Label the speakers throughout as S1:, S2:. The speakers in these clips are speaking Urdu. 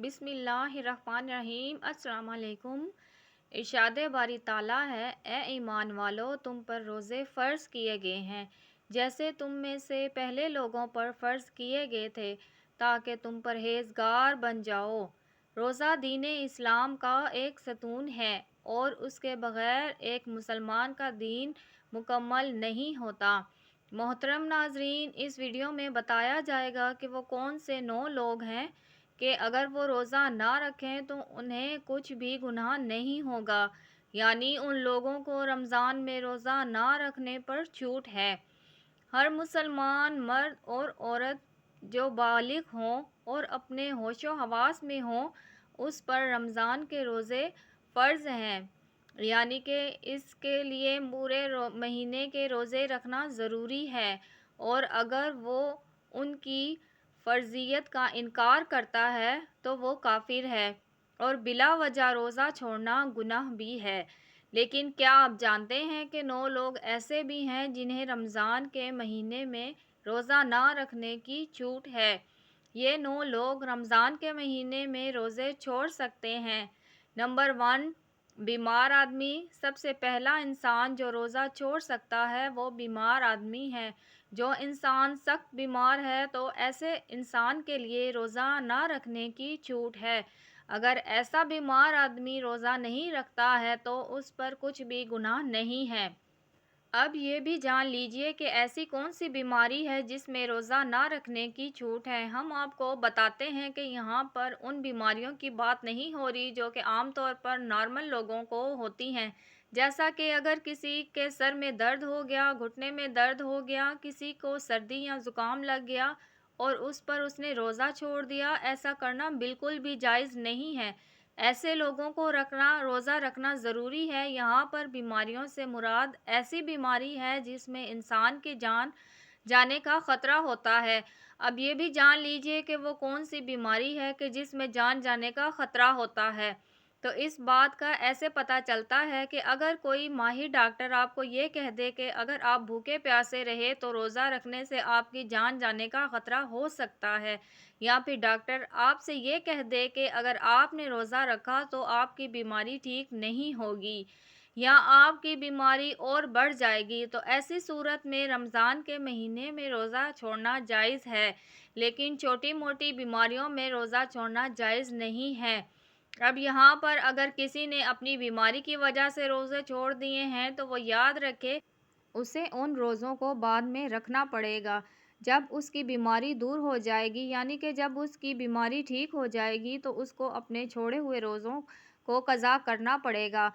S1: بسم اللہ الرحمن الرحیم۔ السلام علیکم۔ ارشاد باری تعالیٰ ہے، اے ایمان والو، تم پر روزے فرض کیے گئے ہیں جیسے تم میں سے پہلے لوگوں پر فرض کیے گئے تھے تاکہ تم پرہیزگار بن جاؤ۔ روزہ دین اسلام کا ایک ستون ہے اور اس کے بغیر ایک مسلمان کا دین مکمل نہیں ہوتا۔ محترم ناظرین، اس ویڈیو میں بتایا جائے گا کہ وہ کون سے 9 لوگ ہیں کہ اگر وہ روزہ نہ رکھیں تو انہیں کچھ بھی گناہ نہیں ہوگا، یعنی ان لوگوں کو رمضان میں روزہ نہ رکھنے پر چھوٹ ہے۔ ہر مسلمان مرد اور عورت جو بالغ ہوں اور اپنے ہوش و حواس میں ہوں، اس پر رمضان کے روزے فرض ہیں، یعنی کہ اس کے لیے پورے مہینے کے روزے رکھنا ضروری ہے، اور اگر وہ ان کی فرضیت کا انکار کرتا ہے تو وہ کافر ہے اور بلا وجہ روزہ چھوڑنا گناہ بھی ہے۔ لیکن کیا آپ جانتے ہیں کہ 9 لوگ ایسے بھی ہیں جنہیں رمضان کے مہینے میں روزہ نہ رکھنے کی چھوٹ ہے؟ یہ 9 لوگ رمضان کے مہینے میں روزے چھوڑ سکتے ہیں۔ نمبر 1، بیمار آدمی۔ سب سے پہلا انسان جو روزہ چھوڑ سکتا ہے وہ بیمار آدمی ہے۔ جو انسان سخت بیمار ہے تو ایسے انسان کے لیے روزہ نہ رکھنے کی چھوٹ ہے۔ اگر ایسا بیمار آدمی روزہ نہیں رکھتا ہے تو اس پر کچھ بھی گناہ نہیں ہے۔ اب یہ بھی جان لیجئے کہ ایسی کون سی بیماری ہے جس میں روزہ نہ رکھنے کی چھوٹ ہے۔ ہم آپ کو بتاتے ہیں کہ یہاں پر ان بیماریوں کی بات نہیں ہو رہی جو کہ عام طور پر نارمل لوگوں کو ہوتی ہیں، جیسا کہ اگر کسی کے سر میں درد ہو گیا، گھٹنے میں درد ہو گیا، کسی کو سردی یا زکام لگ گیا اور اس پر اس نے روزہ چھوڑ دیا۔ ایسا کرنا بالکل بھی جائز نہیں ہے۔ ایسے لوگوں کو روزہ رکھنا ضروری ہے۔ یہاں پر بیماریوں سے مراد ایسی بیماری ہے جس میں انسان کی جان جانے کا خطرہ ہوتا ہے۔ اب یہ بھی جان لیجئے کہ وہ کون سی بیماری ہے کہ جس میں جان جانے کا خطرہ ہوتا ہے۔ تو اس بات کا ایسے پتہ چلتا ہے کہ اگر کوئی ماہر ڈاکٹر آپ کو یہ کہہ دے کہ اگر آپ بھوکے پیاسے رہے تو روزہ رکھنے سے آپ کی جان جانے کا خطرہ ہو سکتا ہے، یا پھر ڈاکٹر آپ سے یہ کہہ دے کہ اگر آپ نے روزہ رکھا تو آپ کی بیماری ٹھیک نہیں ہوگی یا آپ کی بیماری اور بڑھ جائے گی، تو ایسی صورت میں رمضان کے مہینے میں روزہ چھوڑنا جائز ہے، لیکن چھوٹی موٹی بیماریوں میں روزہ چھوڑنا جائز نہیں ہے۔ اب یہاں پر اگر کسی نے اپنی بیماری کی وجہ سے روزے چھوڑ دیے ہیں تو وہ یاد رکھے اسے ان روزوں کو بعد میں رکھنا پڑے گا جب اس کی بیماری دور ہو جائے گی، یعنی کہ جب اس کی بیماری ٹھیک ہو جائے گی تو اس کو اپنے چھوڑے ہوئے روزوں کو قضا کرنا پڑے گا۔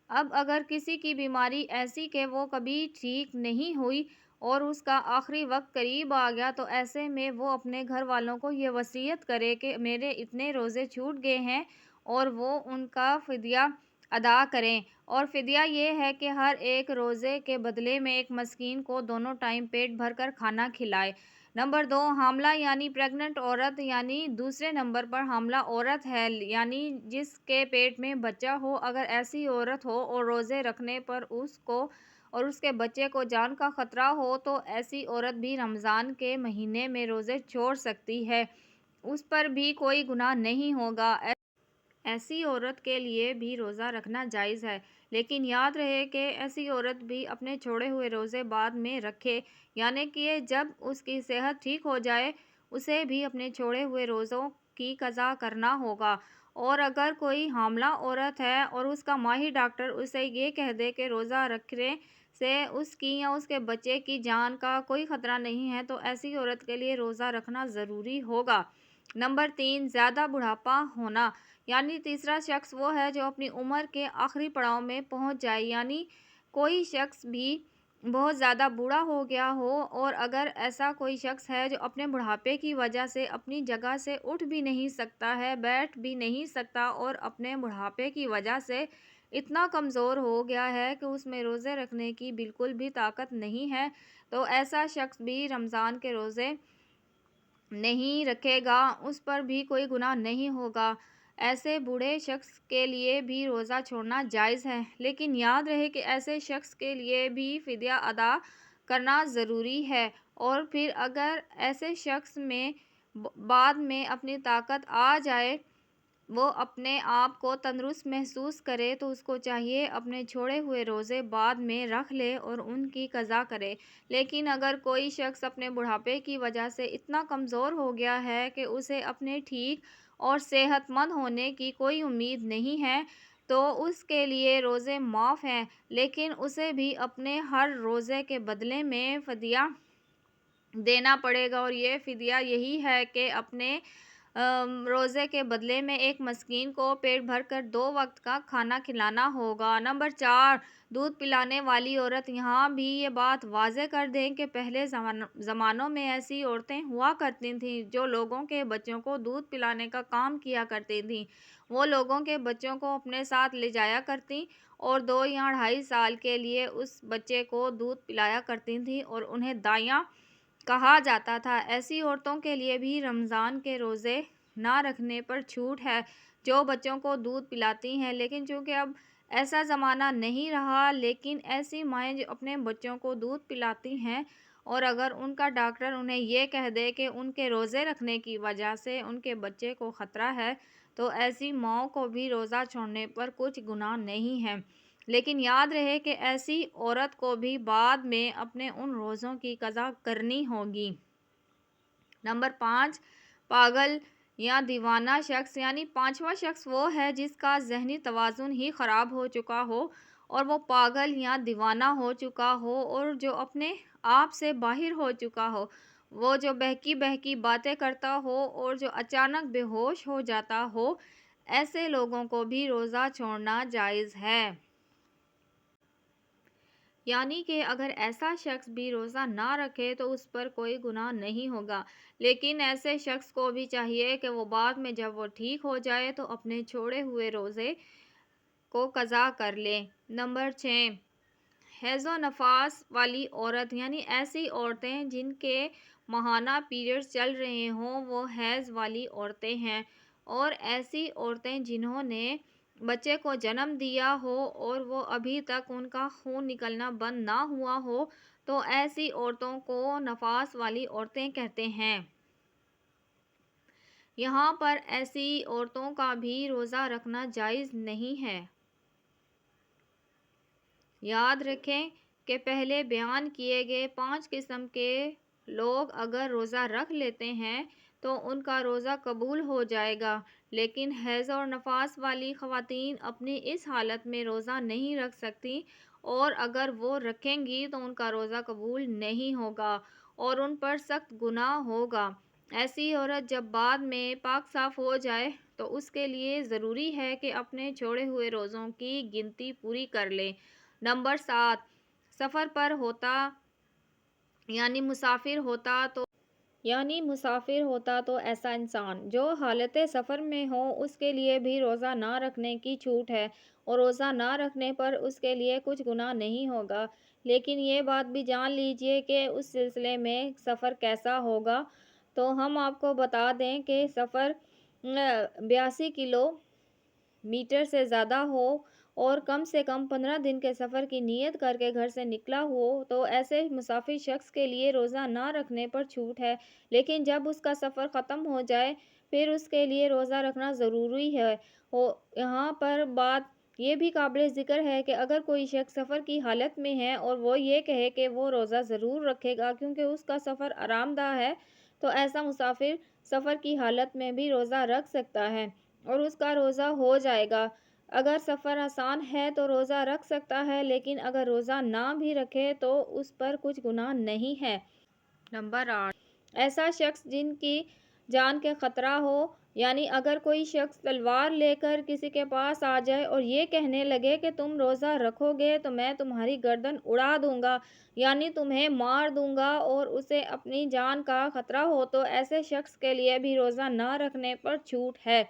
S1: اب اگر کسی کی بیماری ایسی کہ وہ کبھی ٹھیک نہیں ہوئی اور اس کا آخری وقت قریب آ گیا، تو ایسے میں وہ اپنے گھر والوں کو یہ وصیت کرے کہ میرے اتنے روزے چھوٹ گئے ہیں اور وہ ان کا فدیہ ادا کریں، اور فدیہ یہ ہے کہ ہر ایک روزے کے بدلے میں ایک مسکین کو دونوں ٹائم پیٹ بھر کر کھانا کھلائے۔ نمبر 2، حاملہ یعنی پریگننٹ عورت، یعنی دوسرے نمبر پر حاملہ عورت ہے، یعنی جس کے پیٹ میں بچہ ہو۔ اگر ایسی عورت ہو اور روزے رکھنے پر اس کو اور اس کے بچے کو جان کا خطرہ ہو تو ایسی عورت بھی رمضان کے مہینے میں روزے چھوڑ سکتی ہے، اس پر بھی کوئی گناہ نہیں ہوگا۔ ایسی عورت کے لیے بھی روزہ رکھنا جائز ہے، لیکن یاد رہے کہ ایسی عورت بھی اپنے چھوڑے ہوئے روزے بعد میں رکھے، یعنی کہ جب اس کی صحت ٹھیک ہو جائے اسے بھی اپنے چھوڑے ہوئے روزوں کی قضا کرنا ہوگا۔ اور اگر کوئی حاملہ عورت ہے اور اس کا ماہر ڈاکٹر اسے یہ کہہ دے کہ روزہ رکھنے سے اس کی یا اس کے بچے کی جان کا کوئی خطرہ نہیں ہے تو ایسی عورت کے لیے روزہ رکھنا ضروری ہوگا۔ نمبر 3، زیادہ بڑھاپا ہونا، یعنی تیسرا شخص وہ ہے جو اپنی عمر کے آخری پڑاؤ میں پہنچ جائے، یعنی کوئی شخص بھی بہت زیادہ بوڑھا ہو گیا ہو، اور اگر ایسا کوئی شخص ہے جو اپنے بڑھاپے کی وجہ سے اپنی جگہ سے اٹھ بھی نہیں سکتا ہے، بیٹھ بھی نہیں سکتا، اور اپنے بڑھاپے کی وجہ سے اتنا کمزور ہو گیا ہے کہ اس میں روزے رکھنے کی بالکل بھی طاقت نہیں ہے، تو ایسا شخص بھی رمضان کے روزے نہیں رکھے گا، اس پر بھی کوئی گناہ نہیں ہوگا۔ ایسے بوڑھے شخص کے لیے بھی روزہ چھوڑنا جائز ہے، لیکن یاد رہے کہ ایسے شخص کے لیے بھی فدیہ ادا کرنا ضروری ہے، اور پھر اگر ایسے شخص میں بعد میں اپنی طاقت آ جائے وہ اپنے آپ کو تندرست محسوس کرے تو اس کو چاہیے اپنے چھوڑے ہوئے روزے بعد میں رکھ لے اور ان کی قضا کرے۔ لیکن اگر کوئی شخص اپنے بڑھاپے کی وجہ سے اتنا کمزور ہو گیا ہے کہ اسے اپنے ٹھیک اور صحت مند ہونے کی کوئی امید نہیں ہے تو اس کے لیے روزے معاف ہیں، لیکن اسے بھی اپنے ہر روزے کے بدلے میں فدیہ دینا پڑے گا، اور یہ فدیہ یہی ہے کہ اپنے روزے کے بدلے میں ایک مسکین کو پیٹ بھر کر 2 وقت کا کھانا کھلانا ہوگا۔ نمبر 4، دودھ پلانے والی عورت۔ یہاں بھی یہ بات واضح کر دیں کہ پہلے زمانوں میں ایسی عورتیں ہوا کرتی تھیں جو لوگوں کے بچوں کو دودھ پلانے کا کام کیا کرتی تھیں۔ وہ لوگوں کے بچوں کو اپنے ساتھ لے جایا کرتیں اور 2 یا 2.5 سال کے لیے اس بچے کو دودھ پلایا کرتی تھیں اور انہیں دائیاں کہا جاتا تھا۔ ایسی عورتوں کے لیے بھی رمضان کے روزے نہ رکھنے پر چھوٹ ہے جو بچوں کو دودھ پلاتی ہیں، لیکن چونکہ اب ایسا زمانہ نہیں رہا، لیکن ایسی مائیں جو اپنے بچوں کو دودھ پلاتی ہیں اور اگر ان کا ڈاکٹر انہیں یہ کہہ دے کہ ان کے روزے رکھنے کی وجہ سے ان کے بچے کو خطرہ ہے تو ایسی ماؤں کو بھی روزہ چھوڑنے پر کچھ گناہ نہیں ہے، لیکن یاد رہے کہ ایسی عورت کو بھی بعد میں اپنے ان روزوں کی قضا کرنی ہوگی۔ نمبر 5، پاگل یا دیوانہ شخص۔ یعنی 5واں شخص وہ ہے جس کا ذہنی توازن ہی خراب ہو چکا ہو اور وہ پاگل یا دیوانہ ہو چکا ہو اور جو اپنے آپ سے باہر ہو چکا ہو، وہ جو بہکی بہکی باتیں کرتا ہو اور جو اچانک بے ہوش ہو جاتا ہو، ایسے لوگوں کو بھی روزہ چھوڑنا جائز ہے۔ یعنی کہ اگر ایسا شخص بھی روزہ نہ رکھے تو اس پر کوئی گناہ نہیں ہوگا، لیکن ایسے شخص کو بھی چاہیے کہ وہ بعد میں جب وہ ٹھیک ہو جائے تو اپنے چھوڑے ہوئے روزے کو قضا کر لے۔ نمبر 6، حیض و نفاس والی عورت۔ یعنی ایسی عورتیں جن کے ماہانہ پیریڈز چل رہے ہوں وہ حیض والی عورتیں ہیں، اور ایسی عورتیں جنہوں نے بچے کو جنم دیا ہو اور وہ ابھی تک ان کا خون نکلنا بند نہ ہوا ہو تو ایسی عورتوں کو نفاس والی عورتیں کہتے ہیں۔ یہاں پر ایسی عورتوں کا بھی روزہ رکھنا جائز نہیں ہے۔ یاد رکھیں کہ پہلے بیان کیے گئے 5 قسم کے لوگ اگر روزہ رکھ لیتے ہیں تو ان کا روزہ قبول ہو جائے گا، لیکن حیض اور نفاس والی خواتین اپنی اس حالت میں روزہ نہیں رکھ سکتی اور اگر وہ رکھیں گی تو ان کا روزہ قبول نہیں ہوگا اور ان پر سخت گناہ ہوگا۔ ایسی عورت جب بعد میں پاک صاف ہو جائے تو اس کے لیے ضروری ہے کہ اپنے چھوڑے ہوئے روزوں کی گنتی پوری کر لے۔ نمبر 7، سفر پر ہوتا یعنی مسافر ہوتا تو ایسا انسان جو حالت سفر میں ہو اس کے لیے بھی روزہ نہ رکھنے کی چھوٹ ہے اور روزہ نہ رکھنے پر اس کے لیے کچھ گناہ نہیں ہوگا، لیکن یہ بات بھی جان لیجئے کہ اس سلسلے میں سفر کیسا ہوگا۔ تو ہم آپ کو بتا دیں کہ سفر 82 کلومیٹر سے زیادہ ہو اور کم سے کم 15 دن کے سفر کی نیت کر کے گھر سے نکلا ہو تو ایسے مسافر شخص کے لیے روزہ نہ رکھنے پر چھوٹ ہے، لیکن جب اس کا سفر ختم ہو جائے پھر اس کے لیے روزہ رکھنا ضروری ہے۔ یہاں پر بات یہ بھی قابل ذکر ہے کہ اگر کوئی شخص سفر کی حالت میں ہے اور وہ یہ کہے کہ وہ روزہ ضرور رکھے گا کیونکہ اس کا سفر آرام دہ ہے تو ایسا مسافر سفر کی حالت میں بھی روزہ رکھ سکتا ہے اور اس کا روزہ ہو جائے گا۔ اگر سفر آسان ہے تو روزہ رکھ سکتا ہے، لیکن اگر روزہ نہ بھی رکھے تو اس پر کچھ گناہ نہیں ہے۔ نمبر 8، ایسا شخص جن کی جان کے خطرہ ہو۔ یعنی اگر کوئی شخص تلوار لے کر کسی کے پاس آ جائے اور یہ کہنے لگے کہ تم روزہ رکھو گے تو میں تمہاری گردن اڑا دوں گا، یعنی تمہیں مار دوں گا، اور اسے اپنی جان کا خطرہ ہو تو ایسے شخص کے لیے بھی روزہ نہ رکھنے پر چھوٹ ہے،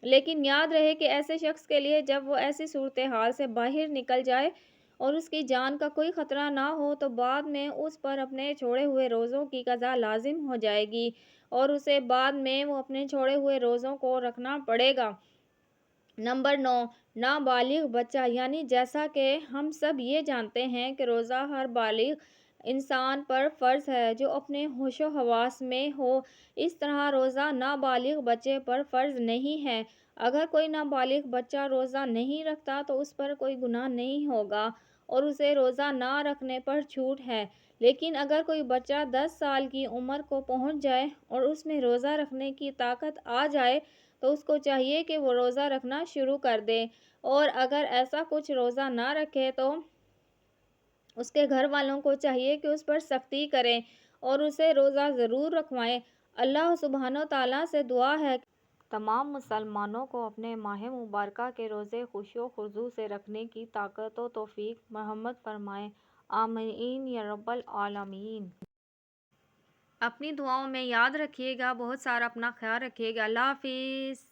S1: لیکن یاد رہے کہ ایسے شخص کے لیے جب وہ ایسی صورتحال سے باہر نکل جائے اور اس کی جان کا کوئی خطرہ نہ ہو تو بعد میں اس پر اپنے چھوڑے ہوئے روزوں کی قضا لازم ہو جائے گی اور اسے بعد میں وہ اپنے چھوڑے ہوئے روزوں کو رکھنا پڑے گا۔ نمبر 9، نابالغ بچہ۔ یعنی جیسا کہ ہم سب یہ جانتے ہیں کہ روزہ ہر بالغ انسان پر فرض ہے جو اپنے ہوش و حواس میں ہو۔ اس طرح روزہ نابالغ بچے پر فرض نہیں ہے۔ اگر کوئی نابالغ بچہ روزہ نہیں رکھتا تو اس پر کوئی گناہ نہیں ہوگا اور اسے روزہ نہ رکھنے پر چھوٹ ہے، لیکن اگر کوئی بچہ 10 سال کی عمر کو پہنچ جائے اور اس میں روزہ رکھنے کی طاقت آ جائے تو اس کو چاہیے کہ وہ روزہ رکھنا شروع کر دے، اور اگر ایسا کچھ روزہ نہ رکھے تو اس کے گھر والوں کو چاہیے کہ اس پر سختی کریں اور اسے روزہ ضرور رکھوائیں۔ اللہ سبحانہ و تعالیٰ سے دعا ہے کہ تمام مسلمانوں کو اپنے ماہ مبارکہ کے روزے خشوع و خضوع سے رکھنے کی طاقت و توفیق مرحمت فرمائے، آمین یا رب العالمین۔ اپنی دعاؤں میں یاد رکھیے گا، بہت سارا اپنا خیال رکھیے گا۔ اللہ حافظ۔